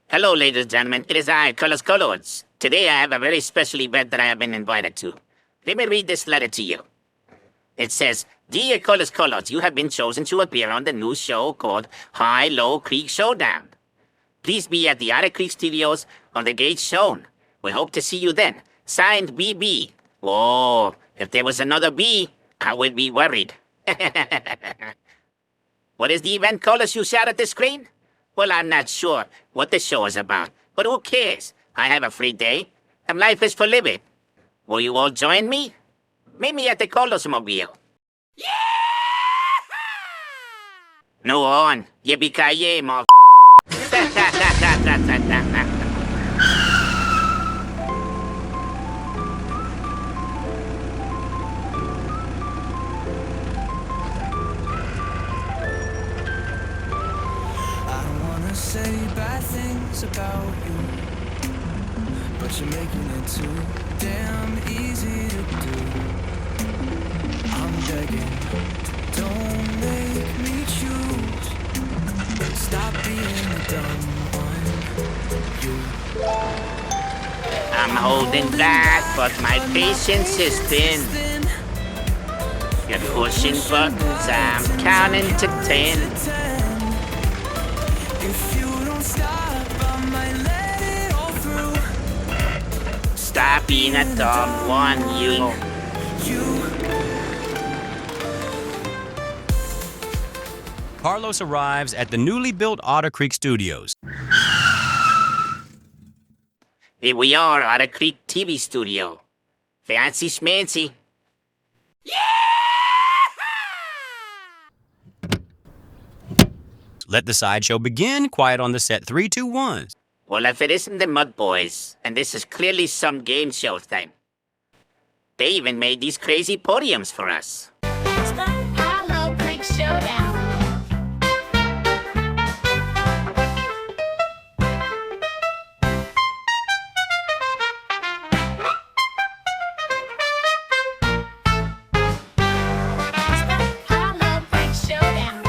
Hello, ladies and gentlemen. It is I, Carloads. Today I have a very special event that I have been invited to. Let me read this letter to you. It says, Dear Carloads, you have been chosen to appear on the new show called High-Low Creek Showdown. Please be at the Otter Creek Studios on the date shown. We hope to see you then. Signed, BB. Oh, if there was another B, I would be worried. What is the event called as you shout at the screen? Well, I'm not sure what the show is about, but who cares? I have a free day, and life is for living. Will you all join me? Meet me at the Carlos Mobile. Yeah! No on. Yippee-ki-yay, mother. Say bad things about you, but you're making it too damn easy to do. I'm begging, don't make me choose. Stop being the dumb one. I'm holding back, but my patience is thin. You're pushing buttons, I'm counting to 10. Stop being a dumb one, you. Carlos arrives at the newly built Otter Creek Studios. Here we are, Otter Creek TV studio. Fancy schmancy. Let the sideshow begin. Quiet on the set. 3, 2, 1. Well, if it isn't the Mud Boys, and this is clearly some game show thing. They even made these crazy podiums for us. It's the Carloads Creek Showdown. It's the Carloads Creek Showdown.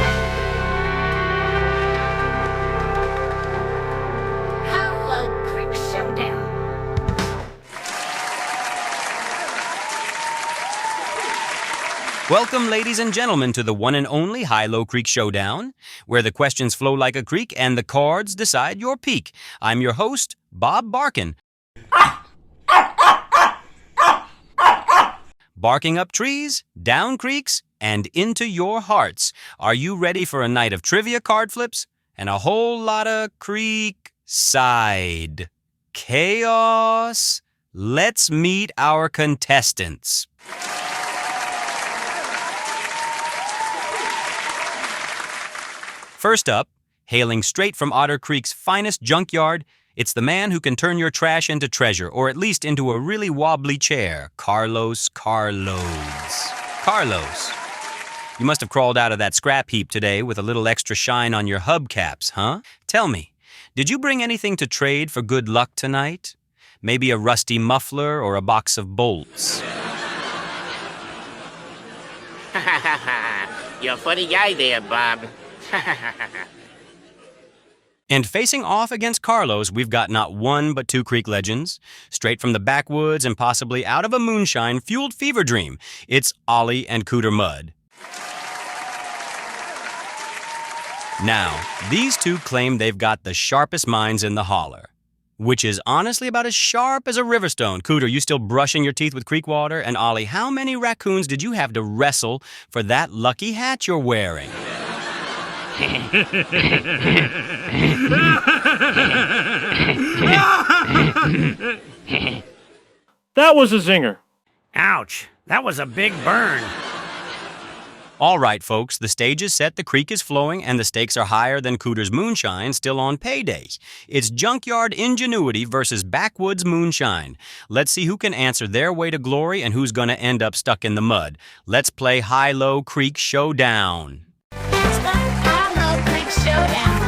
Carloads Creek Showdown. Welcome, ladies and gentlemen, to the one and only High-Low Creek Showdown, where the questions flow like a creek and the cards decide your peak. I'm your host, Bob Barkin. Barking up trees, down creeks, and into your hearts. Are you ready for a night of trivia card flips and a whole lot of creek side chaos? Let's meet our contestants. First up, hailing straight from Otter Creek's finest junkyard, it's the man who can turn your trash into treasure, or at least into a really wobbly chair, Carloads. Carlos, you must have crawled out of that scrap heap today with a little extra shine on your hubcaps, huh? Tell me, did you bring anything to trade for good luck tonight? Maybe a rusty muffler or a box of bolts? You're a funny guy there, Bob. And facing off against Carlos, we've got not one but two Creek legends. Straight from the backwoods and possibly out of a moonshine-fueled fever dream, it's Ollie and Cooter Mudd. Now, these two claim they've got the sharpest minds in the holler, which is honestly about as sharp as a riverstone. Cooter, you still brushing your teeth with creek water? And Ollie, how many raccoons did you have to wrestle for that lucky hat you're wearing? That was a zinger. Ouch, that was a big burn. All right, folks, the stage is set, the creek is flowing, and the stakes are higher than Cooter's moonshine still on payday. It's junkyard ingenuity versus backwoods moonshine. Let's see who can answer their way to glory and who's going to end up stuck in the mud. Let's play High-Low Creek Showdown. It's the Carloads Creek Showdown.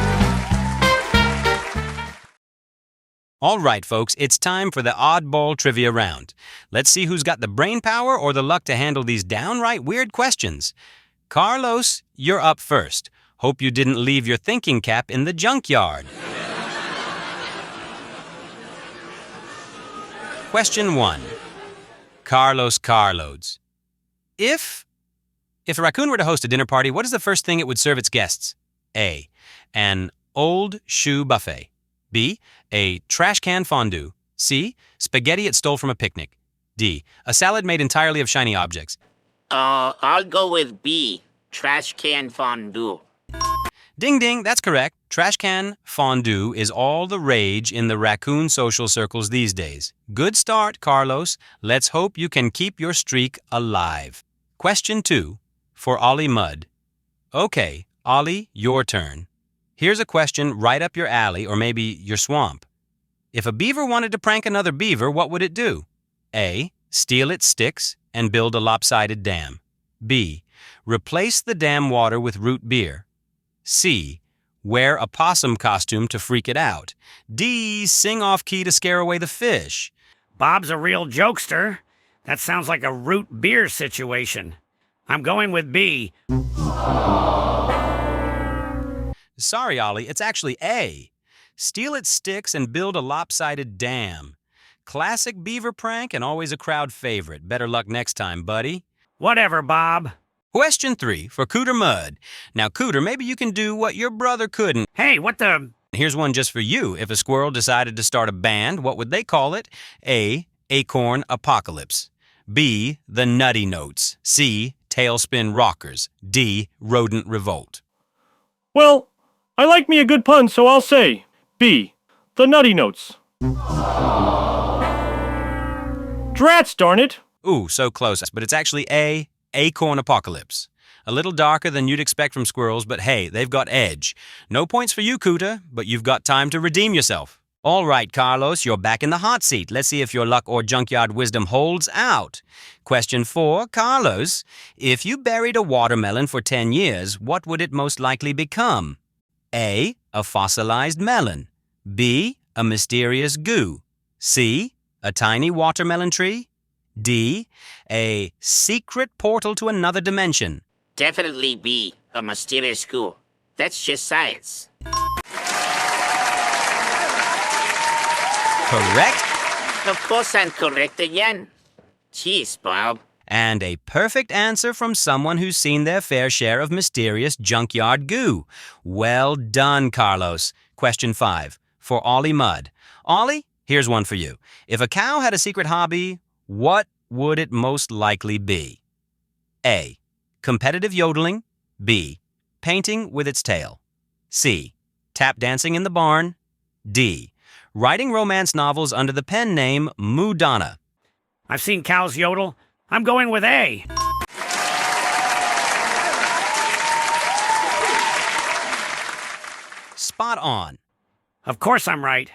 All right, folks, it's time for the oddball trivia round. Let's see who's got the brain power or the luck to handle these downright weird questions. Carlos, you're up first. Hope you didn't leave your thinking cap in the junkyard. Question 1. Carloads. If a raccoon were to host a dinner party, what is the first thing it would serve its guests? A. An old shoe buffet. B. A trash can fondue. C. Spaghetti it stole from a picnic. D. A salad made entirely of shiny objects. I'll go with B. Trash can fondue. Ding ding, that's correct. Trash can fondue is all the rage in the raccoon social circles these days. Good start, Carlos. Let's hope you can keep your streak alive. Question 2 for Ollie Mudd. Okay, Ollie, your turn. Here's a question right up your alley or maybe your swamp. If a beaver wanted to prank another beaver, what would it do? A. Steal its sticks and build a lopsided dam. B. Replace the dam water with root beer. C. Wear a possum costume to freak it out. D. Sing off-key to scare away the fish. Bob's a real jokester. That sounds like a root beer situation. I'm going with B. Sorry, Ollie, it's actually A. Steal its sticks and build a lopsided dam. Classic beaver prank and always a crowd favorite. Better luck next time, buddy. Whatever, Bob. Question 3 for Cooter Mudd. Now, Cooter, maybe you can do what your brother couldn't. Hey, what the... Here's one just for you. If a squirrel decided to start a band, what would they call it? A. Acorn Apocalypse. B. The Nutty Notes. C. Tailspin Rockers. D. Rodent Revolt. Well, I like me a good pun, so I'll say B. The Nutty Notes. Drats, darn it! Ooh, so close. But it's actually A. Acorn Apocalypse. A little darker than you'd expect from squirrels, but hey, they've got edge. No points for you, Cooter, but you've got time to redeem yourself. All right, Carlos, you're back in the hot seat. Let's see if your luck or junkyard wisdom holds out. Question 4, Carlos. If you buried a watermelon for 10 years, what would it most likely become? A. A fossilized melon. B. A mysterious goo. C. A tiny watermelon tree. D. A secret portal to another dimension. Definitely B. A mysterious school. That's just science. Correct? Of course I'm correct again. Jeez, Bob. And a perfect answer from someone who's seen their fair share of mysterious junkyard goo. Well done, Carlos. Question 5 for Ollie Mudd. Ollie, here's one for you. If a cow had a secret hobby, what would it most likely be? A. Competitive yodeling. B. Painting with its tail. C. Tap dancing in the barn. D. Writing romance novels under the pen name Moo Donna. I've seen cows yodel. I'm going with A. Spot on. Of course I'm right.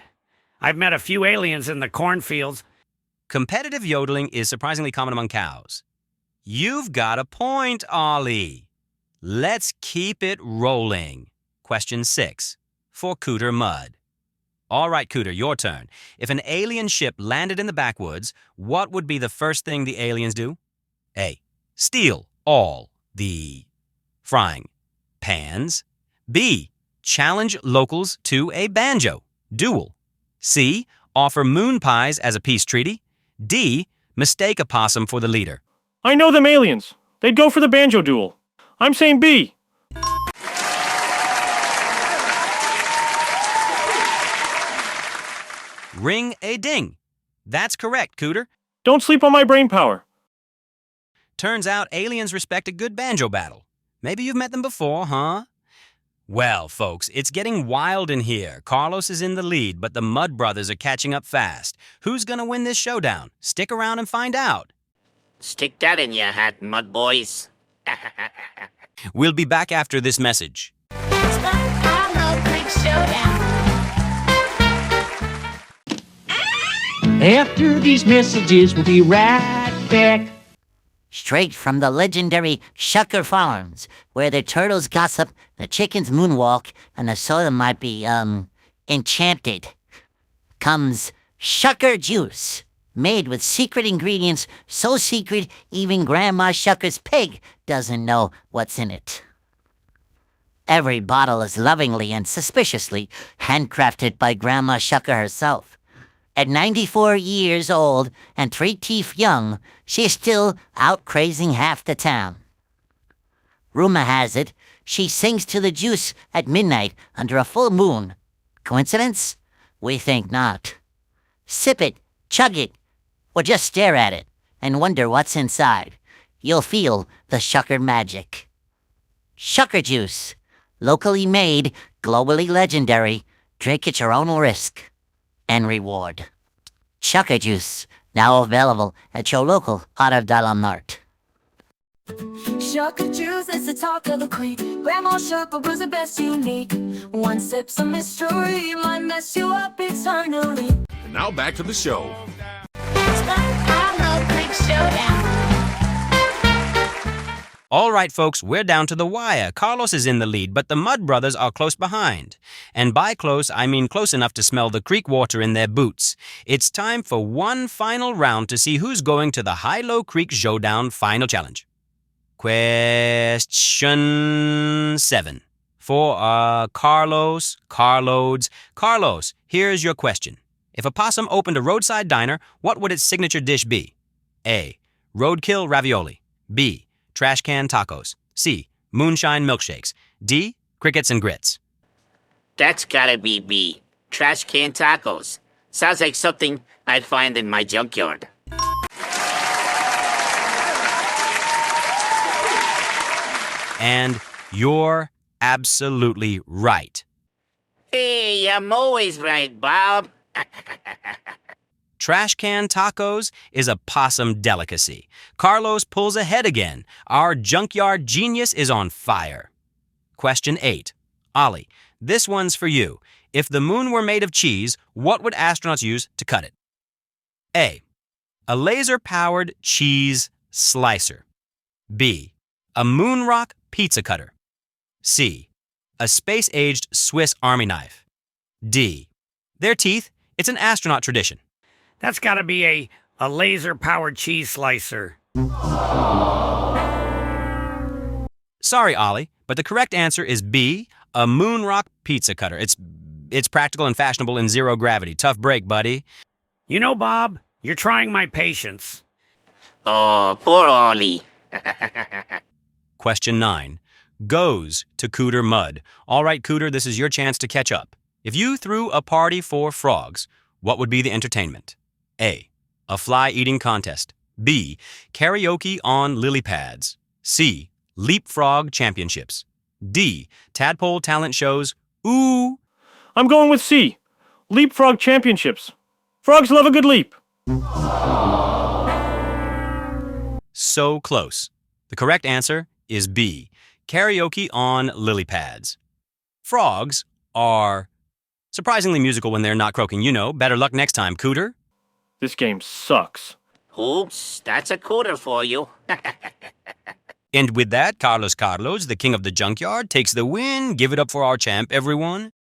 I've met a few aliens in the cornfields. Competitive yodeling is surprisingly common among cows. You've got a point, Ollie. Let's keep it rolling. Question 6 for Cooter Mudd. All right, Cooter, your turn. If an alien ship landed in the backwoods, what would be the first thing the aliens do? A. Steal all the frying pans. B. Challenge locals to a banjo duel. C. Offer moon pies as a peace treaty. D. Mistake a possum for the leader. I know them aliens. They'd go for the banjo duel. I'm saying B. Ring a ding. That's correct, Cooter. Don't sleep on my brain power. Turns out aliens respect a good banjo battle. Maybe you've met them before, huh? Well, folks, it's getting wild in here. Carlos is in the lead, but the Mudd brothers are catching up fast. Who's gonna win this showdown? Stick around and find out. Stick that in your hat, mud boys. We'll be back after this message. It's the Carloads Prank Showdown. After these messages, we'll be right back. Straight from the legendary Shucker Farms, where the turtles gossip, the chickens moonwalk, and the soil might be, enchanted, comes Shucker Juice, made with secret ingredients so secret even Grandma Shucker's pig doesn't know what's in it. Every bottle is lovingly and suspiciously handcrafted by Grandma Shucker herself. At 94 years old and 3 teeth young, she is still out crazing half the town. Rumor has it, she sings to the juice at midnight under a full moon. Coincidence? We think not. Sip it, chug it, or just stare at it and wonder what's inside. You'll feel the Shucker magic. Shucker juice. Locally made, globally legendary. Drink at your own risk and reward. Shucker juice. Now available at your local Auto Dollar Mart. Shucker juice is the talk of the creek. Grandma Shucker was the best unique. One sip's a mystery, might mess you up eternally. And now back to the show. It's the Carloads Creek Showdown. All right, folks, we're down to the wire. Carlos is in the lead, but the Mud Brothers are close behind. And by close, I mean close enough to smell the creek water in their boots. It's time for one final round to see who's going to the High-Low Creek Showdown Final Challenge. Question 7. For Carloads. Carlos, here's your question. If a possum opened a roadside diner, what would its signature dish be? A. Roadkill ravioli. B. Trash can tacos. C. Moonshine milkshakes. D. Crickets and grits. That's gotta be B. Trash can tacos. Sounds like something I'd find in my junkyard. And you're absolutely right. Hey, I'm always right, Bob. Trash can tacos is a possum delicacy. Carlos pulls ahead again. Our junkyard genius is on fire. Question 8. Ollie, this one's for you. If the moon were made of cheese, what would astronauts use to cut it? A. A laser-powered cheese slicer. B. A moon rock pizza cutter. C. A space-aged Swiss Army knife. D. Their teeth. It's an astronaut tradition. That's got to be a laser-powered cheese slicer. Sorry, Ollie, but the correct answer is B. A moon rock pizza cutter. It's practical and fashionable in zero gravity. Tough break, buddy. You know, Bob, you're trying my patience. Oh, poor Ollie. Question 9 goes to Cooter Mudd. All right, Cooter, this is your chance to catch up. If you threw a party for frogs, what would be the entertainment? A. A fly-eating contest. B. Karaoke on lily pads. C. Leapfrog championships. D. Tadpole talent shows. Ooh. I'm going with C. Leapfrog championships. Frogs love a good leap. So close. The correct answer is B. Karaoke on lily pads. Frogs are surprisingly musical when they're not croaking. You know, better luck next time, Cooter. This game sucks. Oops, that's a quarter for you. And with that, Carloads, the king of the junkyard, takes the win. Give it up for our champ, everyone.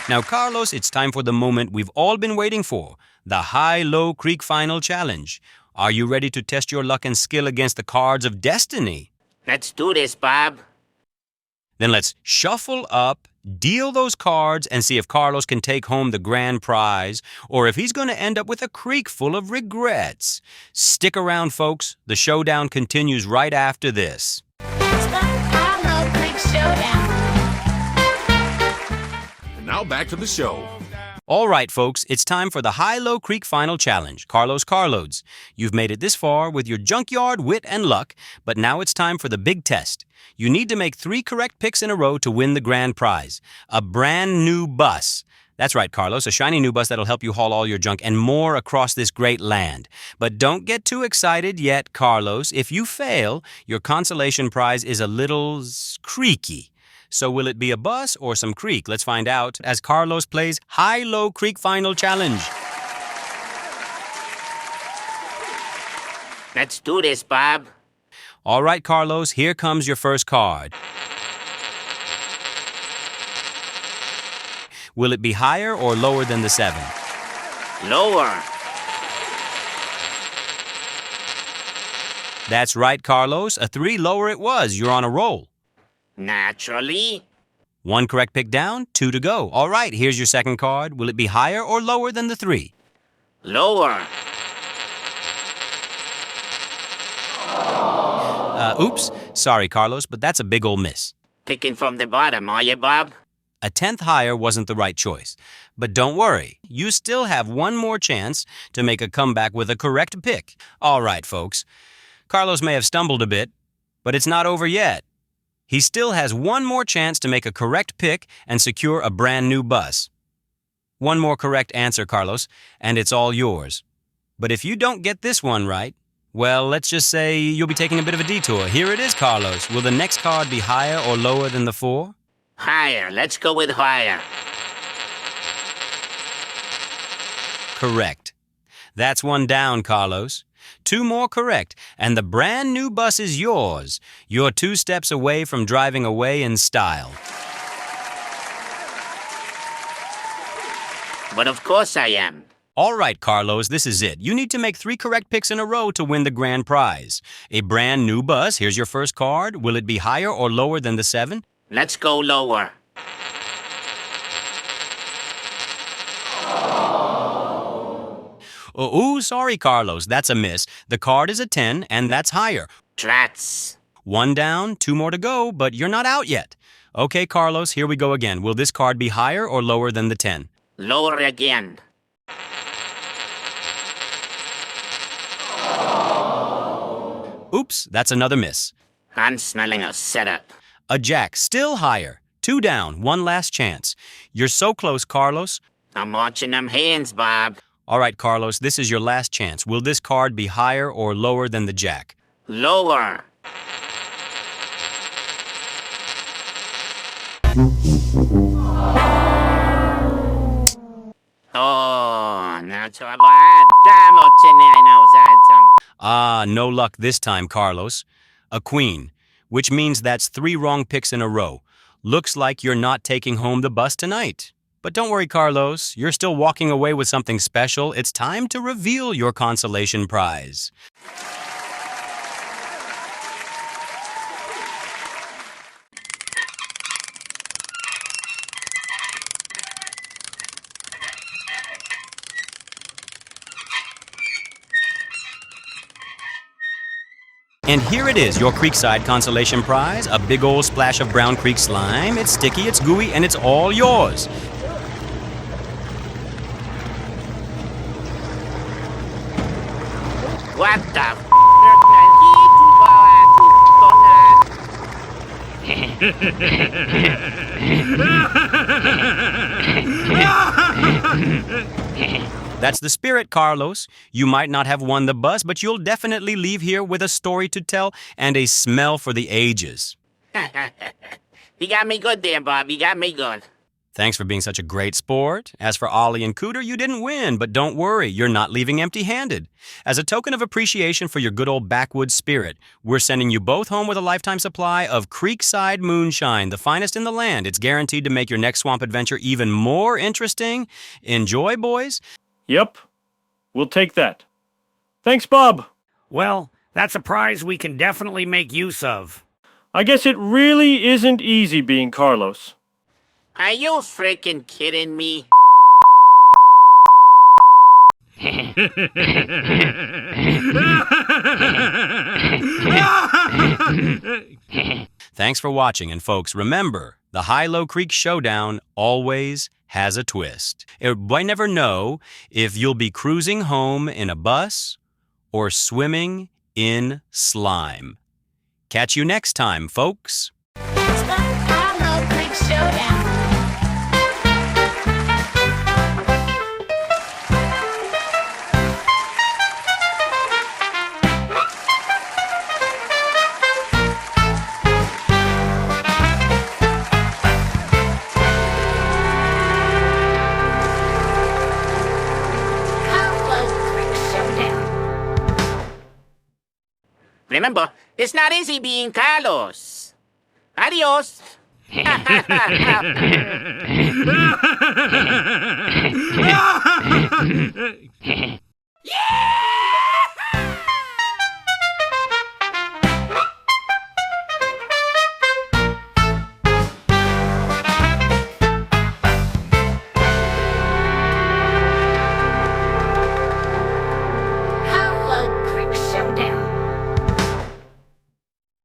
Now, Carlos, it's time for the moment we've all been waiting for, the High-Low Creek Final Challenge. Are you ready to test your luck and skill against the cards of destiny? Let's do this, Bob. Then let's shuffle up, deal those cards, and see if Carlos can take home the grand prize, or if he's going to end up with a creek full of regrets. Stick around, folks. The showdown continues right after this. It's the Carloads Creek Showdown. And now back to the show. All right, folks, it's time for the High-Low Creek Final Challenge. Carloads, you've made it this far with your junkyard wit and luck, but now it's time for the big test. You need to make 3 correct picks in a row to win the grand prize, a brand new bus. That's right, Carlos, a shiny new bus that'll help you haul all your junk and more across this great land. But don't get too excited yet, Carlos. If you fail, your consolation prize is a little creaky. So will it be a bus or some creek? Let's find out as Carlos plays High-Low Creek Final Challenge. Let's do this, Bob. All right, Carlos, here comes your first card. Will it be higher or lower than the 7? Lower. That's right, Carlos. A 3 lower it was. You're on a roll. Naturally. 1 correct pick down, 2 to go. All right, here's your second card. Will it be higher or lower than the 3? Lower. Oops. Sorry, Carlos, but that's a big ol' miss. Picking from the bottom, are you, Bob? A 10th higher wasn't the right choice. But don't worry, you still have one more chance to make a comeback with a correct pick. All right, folks. Carlos may have stumbled a bit, but it's not over yet. He still has one more chance to make a correct pick and secure a brand new bus. One more correct answer, Carlos, and it's all yours. But if you don't get this one right, well, let's just say you'll be taking a bit of a detour. Here it is, Carlos. Will the next card be higher or lower than the 4? Higher. Let's go with higher. Correct. That's one down, Carlos. 2 more correct, and the brand new bus is yours. You're 2 steps away from driving away in style. But of course I am. All right, Carlos, this is it. You need to make 3 correct picks in a row to win the grand prize. A brand new bus. Here's your first card. Will it be higher or lower than the 7? Let's go lower. Ooh, sorry, Carlos. That's a miss. The card is a 10, and that's higher. Drats. 1 down, 2 more to go, but you're not out yet. Okay, Carlos, here we go again. Will this card be higher or lower than the 10? Lower again. Oops, that's another miss. I'm smelling a setup. A jack, still higher. 2 down, 1 last chance. You're so close, Carlos. I'm watching them hands, Bob. All right, Carlos, this is your last chance. Will this card be higher or lower than the jack? Lower. Oh, that's a bad. Ah, no luck this time, Carlos. A queen, which means that's 3 wrong picks in a row. Looks like you're not taking home the bus tonight. But don't worry, Carlos. You're still walking away with something special. It's time to reveal your consolation prize. And here it is, your Creekside Consolation Prize, a big old splash of Brown Creek slime. It's sticky, it's gooey, and it's all yours. What the That's the spirit, Carlos. You might not have won the bus, but you'll definitely leave here with a story to tell and a smell for the ages. You got me good there, Bob. You got me good. Thanks for being such a great sport. As for Ollie and Cooter, you didn't win, but don't worry, you're not leaving empty-handed. As a token of appreciation for your good old backwoods spirit, we're sending you both home with a lifetime supply of Creekside Moonshine, the finest in the land. It's guaranteed to make your next swamp adventure even more interesting. Enjoy, boys. Yep. We'll take that. Thanks, Bob. Well, that's a prize we can definitely make use of. I guess it really isn't easy being Carlos. Are you freaking kidding me? Thanks for watching, and folks, remember, the High-Low Creek Showdown always has a twist. I never know if you'll be cruising home in a bus or swimming in slime. Catch you next time, folks. It's the Carloads Creek Showdown. Remember, it's not easy being Carlos. Adios. Yeah!